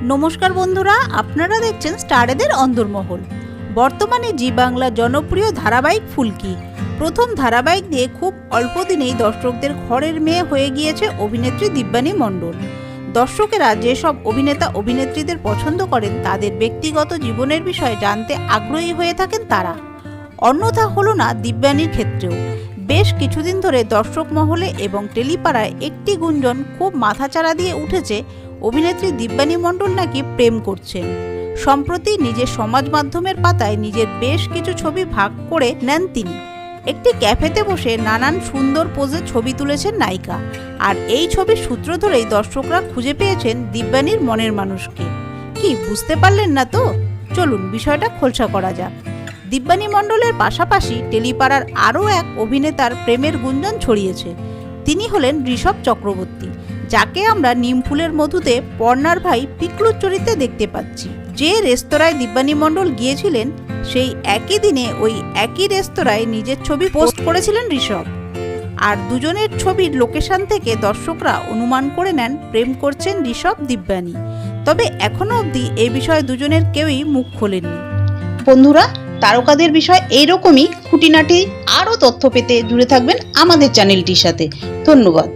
নমস্কার বন্ধুরা, আপনারা দেখছেন স্টারেদের অন্দরমহল। বর্তমানে জি বাংলার জনপ্রিয় ধারাবাহিক ফুলকি প্রথম ধারাবাহিক দিয়ে খুব অল্প দিনেই দর্শকদের ঘরের মেয়ে হয়ে গিয়েছে অভিনেত্রী দিব্যানী মণ্ডল। দর্শকেরা যেসব অভিনেতা অভিনেত্রীদের পছন্দ করেন তাদের ব্যক্তিগত জীবনের বিষয়ে জানতে আগ্রহী হয়ে থাকেন তারা। অন্যথা হলো না দিব্যানীর ক্ষেত্রেও। বেশ কিছুদিন ধরে দর্শক মহলে এবং টেলিপাড়ায় একটি গুঞ্জন খুব মাথাচাড়া দিয়ে উঠেছে, অভিনেত্রী দিব্যানী মণ্ডল নাকি প্রেম করছেন। সম্প্রতি নিজের সমাজ মাধ্যমের পাতায় নিজের বেশ কিছু ছবি ভাগ করে নেন তিনি। একটি ক্যাফেতে বসে নানান সুন্দর পোজে ছবি তুলেছেন নায়িকা, আর এই ছবির সূত্র ধরেই দর্শকরা খুঁজে পেয়েছেন দিব্যানীর মনের মানুষকে। কি বুঝতে পারলেন না তো? চলুন বিষয়টা খোলসা করা যাক। দিব্যানী মণ্ডলের পাশাপাশি টেলিপাড়ার আরও এক অভিনেতার প্রেমের গুঞ্জন ছড়িয়েছে। তিনি হলেন ঋষভ চক্রবর্তী, যাকে আমরা নিমফুলের মধুতে পর্ণার ভাই পিকলুর চরিত্রে দেখতে পাচ্ছি। যে রেস্তোরাঁয় দিব্যানী মণ্ডল গিয়েছিলেন সেই একই দিনে ওই একই রেস্তোরাঁয় নিজের ছবি পোস্ট করেছিলেন ঋষভ। আর দুজনের ছবির লোকেশন থেকে দর্শকরা অনুমান করে নেন প্রেম করছেন ঋষভ দিব্যানী। তবে এখনো অবধি এই বিষয়ে দুজনের কেউই মুখ খোলেননি। বন্ধুরা, তারকাদের বিষয় এইরকমই খুঁটিনাটি আরও তথ্য পেতে জুড়ে থাকবেন আমাদের চ্যানেলটির সাথে। ধন্যবাদ।